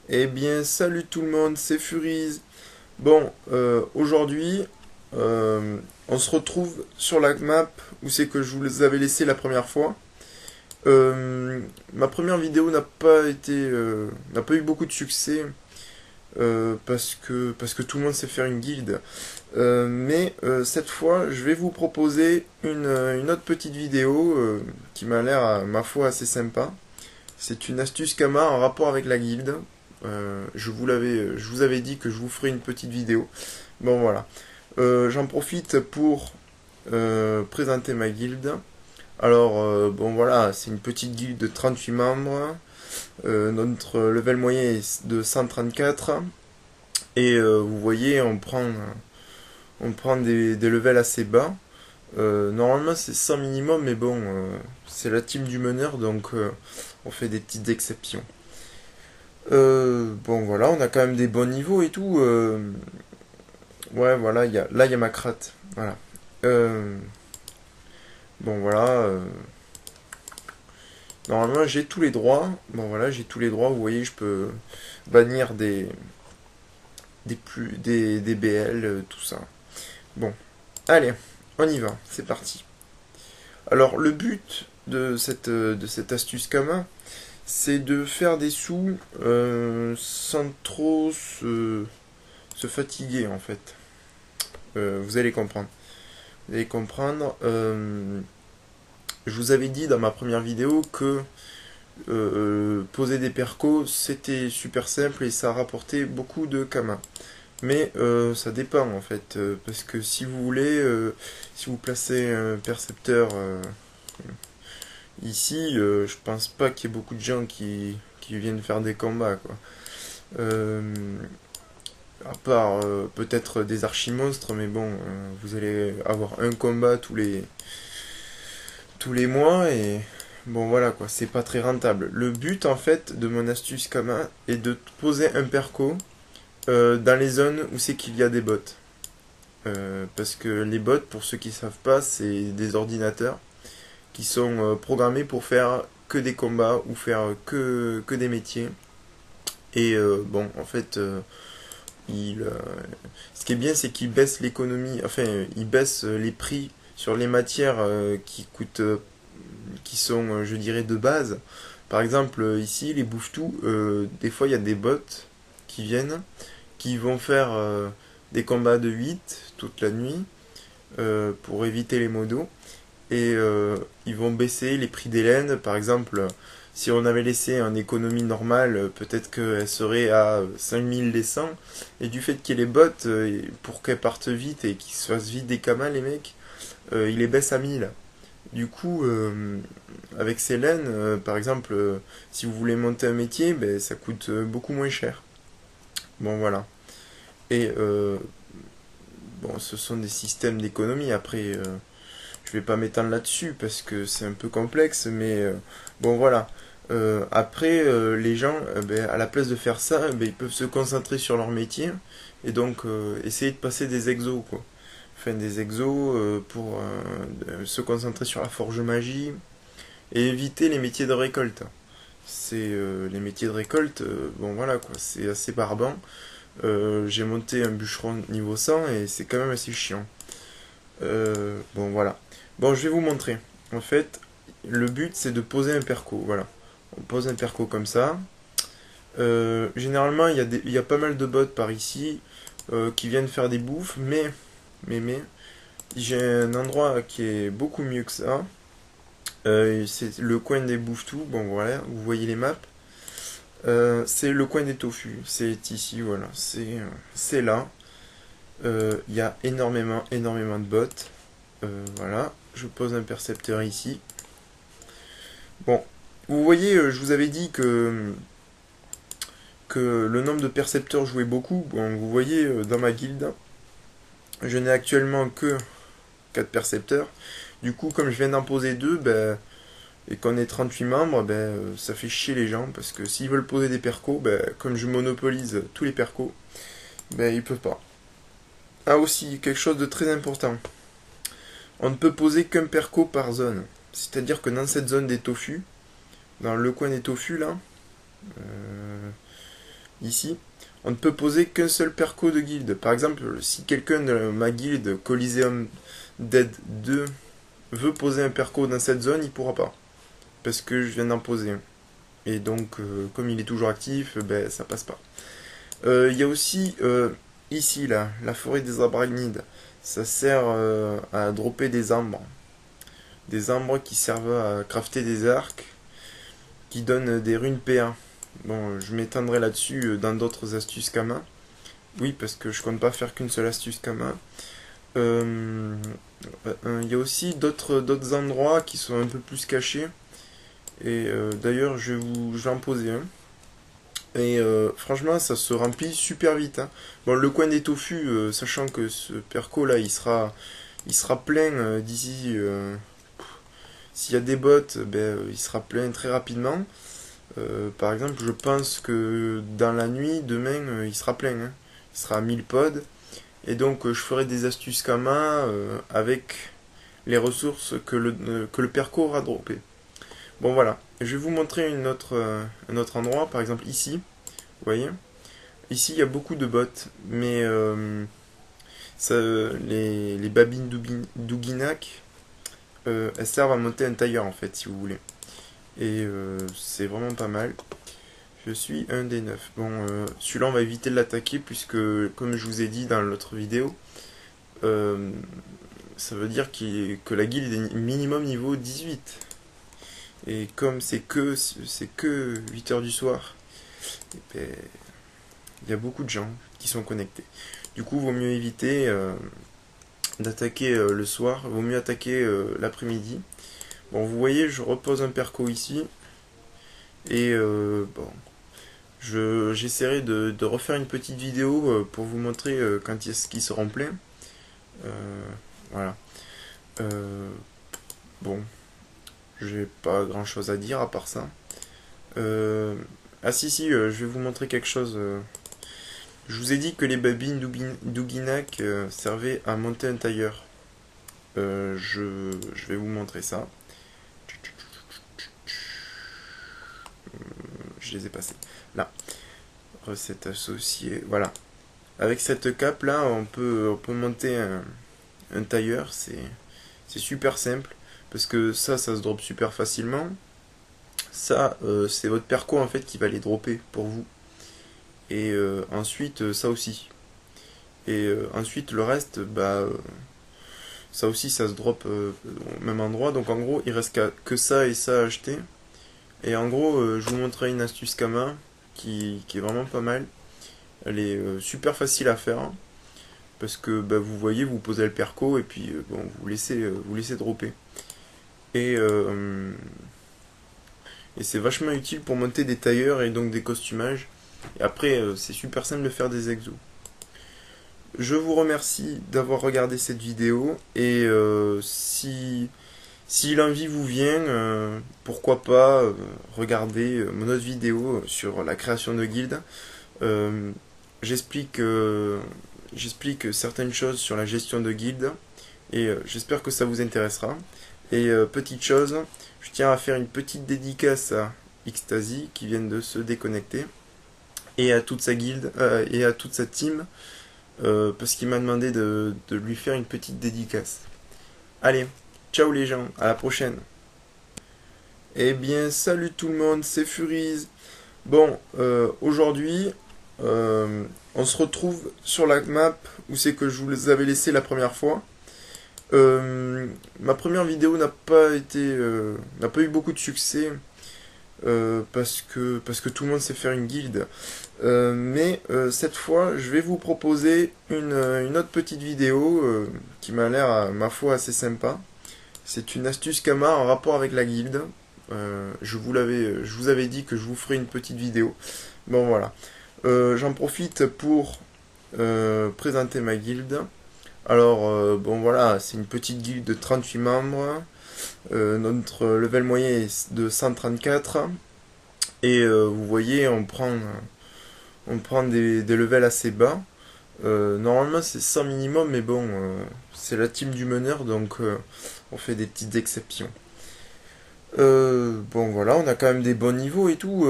Eh bien, salut tout le monde, c'est Furiz. Bon, aujourd'hui, on se retrouve sur la map où c'est que je vous avais laissé la première fois. Ma première vidéo n'a pas eu beaucoup de succès parce que tout le monde sait faire une guilde. Mais cette fois, je vais vous proposer une autre petite vidéo qui m'a l'air, à ma foi, assez sympa. C'est une astuce Kama en rapport avec la guilde. Je vous avais dit que je vous ferai une petite vidéo. Bon voilà. J'en profite pour présenter ma guilde. Alors bon voilà, c'est une petite guilde de 38 membres. Notre level moyen est de 134. Et vous voyez, on prend des levels assez bas. Normalement c'est 100 minimum, mais bon, c'est la team du meneur, donc on fait des petites exceptions. Bon voilà, on a quand même des bons niveaux et tout. Ouais, voilà, là il y a ma cratte. Voilà. Euh, bon voilà. Normalement j'ai tous les droits. Bon voilà, j'ai tous les droits. Vous voyez, je peux bannir des BL, tout ça. Bon, allez, on y va. C'est parti. Alors le but de cette astuce Kama, c'est de faire des sous sans trop se fatiguer en fait. Vous allez comprendre. Vous allez comprendre. Je vous avais dit dans ma première vidéo que poser des percos c'était super simple et ça rapportait beaucoup de kama. Mais ça dépend en fait, parce que si vous voulez, si vous placez un percepteur ici, je pense pas qu'il y ait beaucoup de gens qui viennent faire des combats quoi. Euh, à part peut-être des archimonstres, mais bon, vous allez avoir un combat tous les mois et bon voilà quoi, c'est pas très rentable. Le but en fait de mon astuce Kama est de poser un perco dans les zones où c'est qu'il y a des bots. Parce que les bots, pour ceux qui savent pas, c'est des ordinateurs qui sont programmés pour faire que des combats ou faire que des métiers. Et bon, en fait, ce qui est bien, c'est qu'ils baissent l'économie, enfin, ils baissent les prix sur les matières qui coûtent qui sont, je dirais, de base. Par exemple, ici, les bouffetous, des fois, il y a des bots qui viennent, qui vont faire des combats de 8 toute la nuit pour éviter les modos. Et ils vont baisser les prix des laines. Par exemple, si on avait laissé en économie normale, peut-être qu'elle serait à 5200. Et du fait qu'il y ait les bots, pour qu'elles partent vite et qu'ils se fassent vite des kamas, les mecs, ils les baissent à 1000. Du coup, avec ces laines, par exemple, si vous voulez monter un métier, ben, ça coûte beaucoup moins cher. Bon, voilà. Et bon, ce sont des systèmes d'économie. Après, je vais pas m'étendre là-dessus parce que c'est un peu complexe, mais bon, voilà. Après, les gens, ben, à la place de faire ça, ben, ils peuvent se concentrer sur leur métier et donc essayer de passer des exos, quoi. Enfin, des exos pour se concentrer sur la forge magie et éviter les métiers de récolte. C'est les métiers de récolte, bon voilà quoi, c'est assez barbant. J'ai monté un bûcheron niveau 100 et c'est quand même assez chiant. Bon voilà. Bon, je vais vous montrer. En fait, le but c'est de poser un perco. Voilà. On pose un perco comme ça. Généralement, il y a pas mal de bots par ici qui viennent faire des bouffes, mais, j'ai un endroit qui est beaucoup mieux que ça. C'est le coin des bouffetous. Bon voilà, vous voyez les maps. C'est le coin des tofu. C'est ici, voilà. C'est là. Il y a énormément de bots. Voilà. Je pose un percepteur ici. Bon, vous voyez, je vous avais dit que le nombre de percepteurs jouait beaucoup. Bon, vous voyez, dans ma guilde, je n'ai actuellement que 4 percepteurs. Du coup, comme je viens d'en poser 2, ben, et qu'on est 38 membres, ben, ça fait chier les gens parce que s'ils veulent poser des percos, ben, comme je monopolise tous les percos, ben, ils peuvent pas. Ah aussi, quelque chose de très important. On ne peut poser qu'un perco par zone. C'est-à-dire que dans cette zone des tofu, dans le coin des tofu là, euh, ici, on ne peut poser qu'un seul perco de guilde. Par exemple, si quelqu'un de ma guilde Coliseum Dead 2 veut poser un perco dans cette zone, il pourra pas. Parce que je viens d'en poser un. Et donc, comme il est toujours actif, ben, ça passe pas. Il y a aussi ici, là, la forêt des arachnides. Ça sert à dropper des arbres. Des arbres qui servent à crafter des arcs, qui donnent des runes PA. Bon, je m'étendrai là-dessus dans d'autres astuces Kama. Oui, parce que je compte pas faire qu'une seule astuce Kama. Il y a aussi d'autres endroits qui sont un peu plus cachés. Et d'ailleurs, je vais en poser un. Et franchement, ça se remplit super vite, hein. Bon, le coin des tofu, sachant que ce perco là, il sera plein d'ici. S'il y a des bots, ben, il sera plein très rapidement. Par exemple, je pense que dans la nuit, demain, il sera plein, hein. Il sera à 1000 pods. Et donc, je ferai des astuces Kama avec les ressources que le perco aura droppé. Bon, voilà. Je vais vous montrer un autre endroit, par exemple ici. Vous voyez? Ici, il y a beaucoup de bots, mais les babines d'Ouginak, elles servent à monter un tailleur, en fait, si vous voulez. Et c'est vraiment pas mal. Je suis un des 9. Bon, celui-là, on va éviter de l'attaquer, puisque, comme je vous ai dit dans l'autre vidéo, euh, ça veut dire que la guilde est minimum niveau 18. Et comme c'est que 8 heures du soir, et ben, il y a beaucoup de gens qui sont connectés. Du coup, vaut mieux éviter d'attaquer le soir, vaut mieux attaquer l'après-midi. Bon, vous voyez, je repose un perco ici, et bon, j'essaierai de refaire une petite vidéo pour vous montrer quand est-ce qu'il se remplit. Voilà. Euh, bon, j'ai pas grand chose à dire à part ça. Ah si si, je vais vous montrer quelque chose. Je vous ai dit que les babines d'Ouginak servaient à monter un tailleur. Je vais vous montrer ça. Je les ai passés. Là. Recette associée. Voilà. Avec cette cape là, on peut monter un tailleur. C'est super simple. Parce que ça se drop super facilement. Ça, c'est votre perco en fait qui va les dropper pour vous. Et ensuite, ça aussi. Et ensuite, le reste, bah, ça aussi, ça se drop au même endroit. Donc en gros, il reste que ça et ça à acheter. Et en gros, je vous montrerai une astuce Kama qui est vraiment pas mal. Elle est super facile à faire, hein, parce que bah, vous voyez, vous posez le perco et puis bon, vous laissez dropper. Et, euh, et c'est vachement utile pour monter des tailleurs et donc des costumages. Et après, c'est super simple de faire des exos. Je vous remercie d'avoir regardé cette vidéo et si l'envie vous vient, pourquoi pas regarder mon autre vidéo sur la création de guildes. Euh, J'explique certaines choses sur la gestion de guildes et j'espère que ça vous intéressera. Et petite chose, je tiens à faire une petite dédicace à Xtasy qui vient de se déconnecter et à toute sa guilde et à toute sa team parce qu'il m'a demandé de lui faire une petite dédicace. Allez, ciao les gens, à la prochaine. Eh bien, salut tout le monde, c'est Furiz. Bon, aujourd'hui, on se retrouve sur la map où c'est que je vous avais laissé la première fois. Ma première vidéo n'a pas eu beaucoup de succès parce que tout le monde sait faire une guilde. Mais cette fois, je vais vous proposer une autre petite vidéo qui m'a l'air, ma foi, assez sympa. C'est une astuce Kama en rapport avec la guilde. Je vous avais dit que je vous ferai une petite vidéo. Bon voilà. J'en profite pour présenter ma guilde. Alors, bon voilà, c'est une petite guilde de 38 membres. Notre level moyen est de 134. Et vous voyez, on prend des levels assez bas. Normalement, c'est 100 minimum, mais bon, c'est la team du meneur, donc on fait des petites exceptions. Bon voilà, on a quand même des bons niveaux et tout.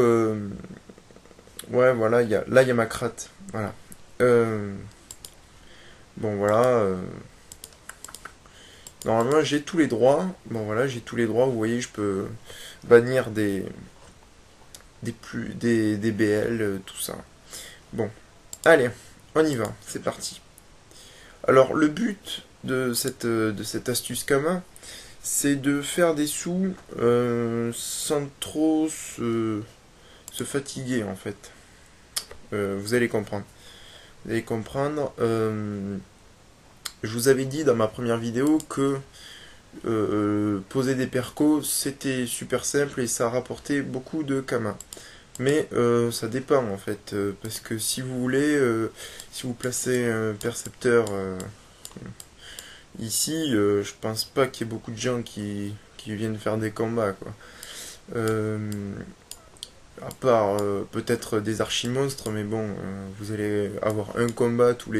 Ouais, voilà, là, il y a ma cratte. Voilà. Euh, bon, voilà. Normalement, j'ai tous les droits. Bon, voilà, j'ai tous les droits. Vous voyez, je peux bannir des BL, tout ça. Bon, allez, on y va. C'est parti. Alors, le but de cette astuce Kama, c'est de faire des sous sans trop se fatiguer, en fait. Vous allez comprendre. Vous allez comprendre. Je vous avais dit dans ma première vidéo que poser des percos, c'était super simple et ça rapportait beaucoup de Kama. Mais ça dépend en fait, parce que si vous voulez, si vous placez un percepteur ici, je pense pas qu'il y ait beaucoup de gens qui viennent faire des combats, quoi. Euh, à part peut-être des archimonstres, mais bon, vous allez avoir un combat tous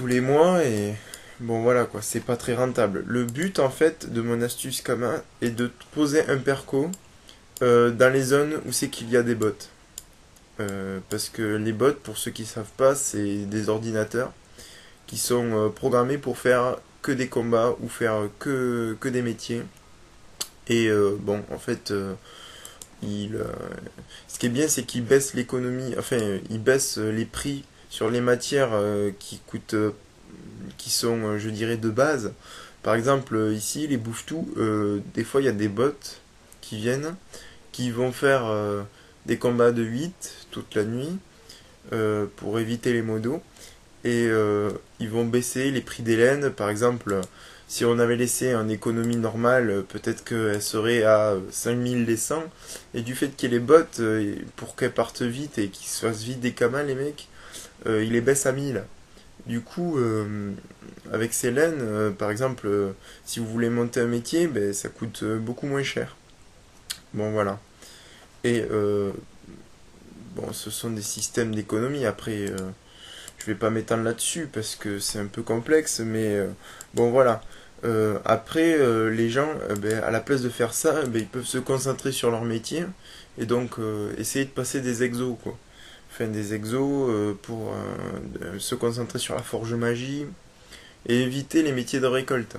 les mois et bon voilà quoi, c'est pas très rentable. Le but en fait de mon astuce Kama est de poser un perco dans les zones où c'est qu'il y a des bots. Parce que les bots, pour ceux qui savent pas, c'est des ordinateurs qui sont programmés pour faire que des combats ou faire que des métiers. Et bon, en fait, ce qui est bien, c'est qu'ils baissent l'économie, enfin, ils baissent les prix sur les matières qui sont, je dirais, de base. Par exemple, ici, les bouffetous, des fois, il y a des bots qui viennent, qui vont faire des combats de 8 toute la nuit pour éviter les modos. Et ils vont baisser les prix des laines. Par exemple, si on avait laissé en économie normale, peut-être qu'elle serait à 5100. Et du fait qu'il y ait les bots, pour qu'elles partent vite et qu'ils se fassent vite des kamas, les mecs, ils les baissent à 1000. Du coup, avec ces laines, par exemple, si vous voulez monter un métier, ben, ça coûte beaucoup moins cher. Bon, voilà. Et bon, ce sont des systèmes d'économie. Après, je vais pas m'étendre là-dessus parce que c'est un peu complexe, mais bon, voilà. Après, les gens, ben, à la place de faire ça, ben, ils peuvent se concentrer sur leur métier et donc essayer de passer des exos, quoi. Enfin, des exos pour se concentrer sur la forge magie et éviter les métiers de récolte.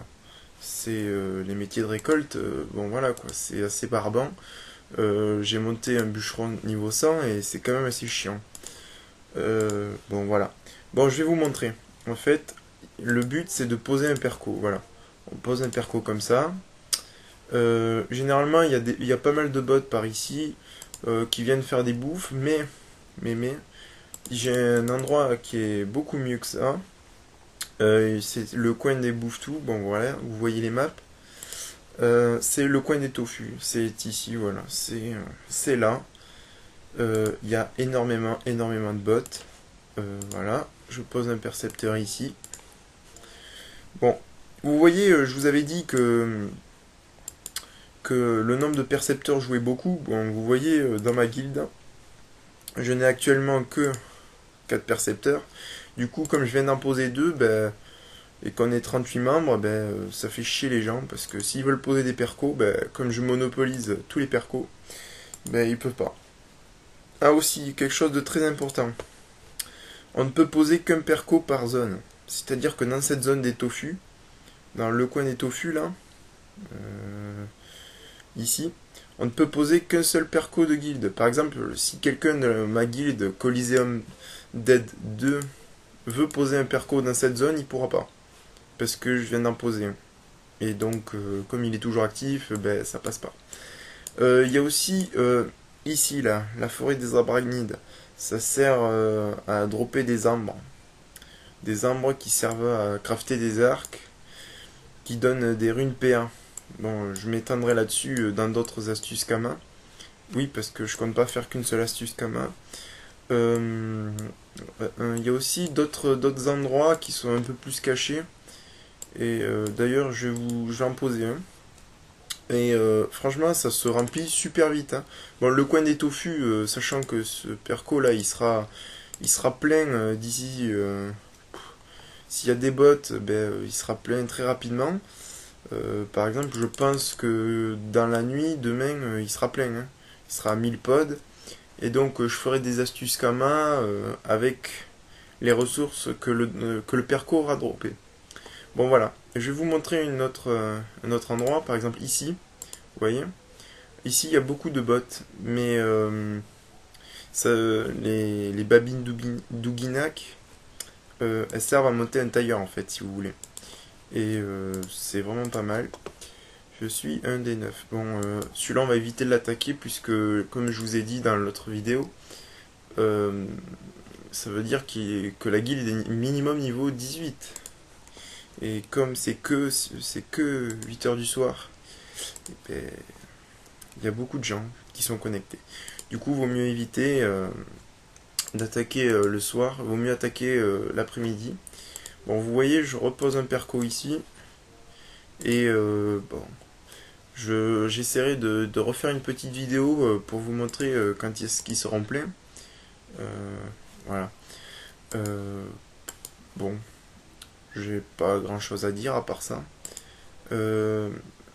C'est les métiers de récolte, bon voilà quoi, c'est assez barbant. J'ai monté un bûcheron niveau 100 et c'est quand même assez chiant. Bon voilà. Bon, je vais vous montrer. En fait, le but c'est de poser un perco. Voilà. On pose un perco comme ça. Généralement, il y a pas mal de bots par ici qui viennent faire des bouffes, mais, j'ai un endroit qui est beaucoup mieux que ça. C'est le coin des bouffes-tout. Bon, voilà, vous voyez les maps. C'est le coin des tofu. C'est ici, voilà. C'est là. Il y a énormément de bots. Voilà. Je pose un percepteur ici. Bon, vous voyez, je vous avais dit que le nombre de percepteurs jouait beaucoup. Bon, vous voyez, dans ma guilde, je n'ai actuellement que 4 percepteurs. Du coup, comme je viens d'en poser 2, ben, et qu'on est 38 membres, ben, ça fait chier les gens, parce que s'ils veulent poser des percos, ben, comme je monopolise tous les percos, ben, ils peuvent pas. Ah aussi, quelque chose de très important. On ne peut poser qu'un perco par zone. C'est-à-dire que dans cette zone des tofu, dans le coin des tofu là, euh, ici, on ne peut poser qu'un seul perco de guilde. Par exemple, si quelqu'un de ma guilde Coliseum Dead 2 veut poser un perco dans cette zone, il pourra pas. Parce que je viens d'en poser un. Et donc, comme il est toujours actif, ben, ça passe pas. Il y a aussi ici, là, la forêt des abragnides. Ça sert à dropper des ambres. Des ambres qui servent à crafter des arcs, qui donnent des runes PA. Bon, je m'étendrai là-dessus dans d'autres astuces Kama. Oui, parce que je compte pas faire qu'une seule astuce Kama. Il y a aussi d'autres endroits qui sont un peu plus cachés. Et d'ailleurs, je vais en poser un. Et franchement, ça se remplit super vite, hein. Bon, le coin des tofu, sachant que ce perco là, il sera plein d'ici. S'il y a des bots, ben, il sera plein très rapidement. Par exemple, je pense que dans la nuit, demain, il sera plein, hein. Il sera à 1000 pods. Et donc je ferai des astuces Kama avec les ressources que le perco aura droppé. Bon voilà, je vais vous montrer un autre endroit, par exemple ici, vous voyez. Ici il y a beaucoup de bots, mais ça, les babines d'Ouguinac, elles servent à monter un tailleur en fait, si vous voulez. Et c'est vraiment pas mal. Je suis un des 9. Bon, celui-là on va éviter de l'attaquer puisque, comme je vous ai dit dans l'autre vidéo, euh, ça veut dire que la guilde est minimum niveau 18. Et comme c'est que 8 heures du soir, eh ben, il y a beaucoup de gens qui sont connectés. Du coup, vaut mieux éviter d'attaquer le soir, vaut mieux attaquer l'après-midi. Bon, vous voyez, je repose un perco ici. Et bon, j'essaierai de refaire une petite vidéo pour vous montrer quand est-ce qu'il sera plein. Voilà. Euh, bon, j'ai pas grand chose à dire à part ça.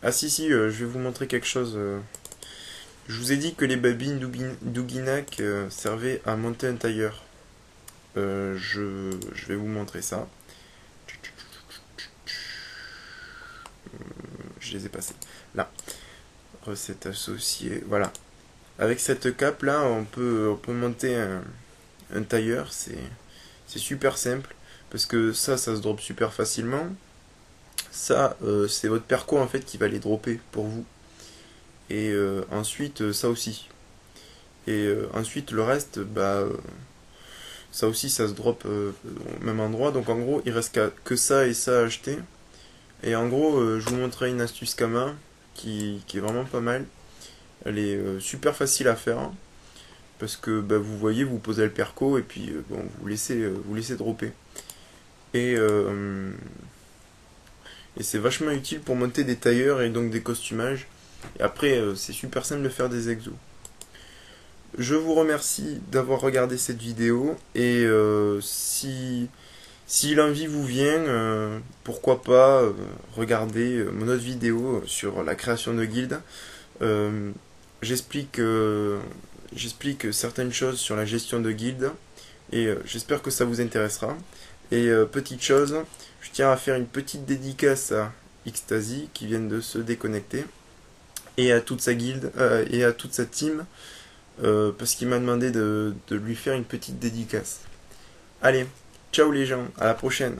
Ah si, je vais vous montrer quelque chose. Je vous ai dit que les babines d'Ouguinac servaient à monter un tailleur. Je vais vous montrer ça. Je les ai passés. Là. Recette associée. Voilà. Avec cette cape là, on peut monter un tailleur. C'est super simple. Parce que ça se drop super facilement. Ça, c'est votre perco en fait qui va les dropper pour vous. Et ensuite, ça aussi. Et ensuite, le reste, bah, ça aussi, ça se drop au même endroit. Donc en gros, il reste que ça et ça à acheter. Et en gros, je vous montrerai une astuce Kama qui est vraiment pas mal. Elle est super facile à faire. Hein, parce que bah, vous voyez, vous posez le perco et puis bon, vous laissez dropper. Et, euh, et c'est vachement utile pour monter des tailleurs et donc des costumages. Et après, c'est super simple de faire des exos. Je vous remercie d'avoir regardé cette vidéo et si l'envie vous vient, pourquoi pas regarder mon autre vidéo sur la création de guildes. Euh, J'explique certaines choses sur la gestion de guildes et j'espère que ça vous intéressera. Et petite chose, je tiens à faire une petite dédicace à Xtasy qui vient de se déconnecter et à toute sa guilde et à toute sa team parce qu'il m'a demandé de lui faire une petite dédicace. Allez, ciao les gens, à la prochaine.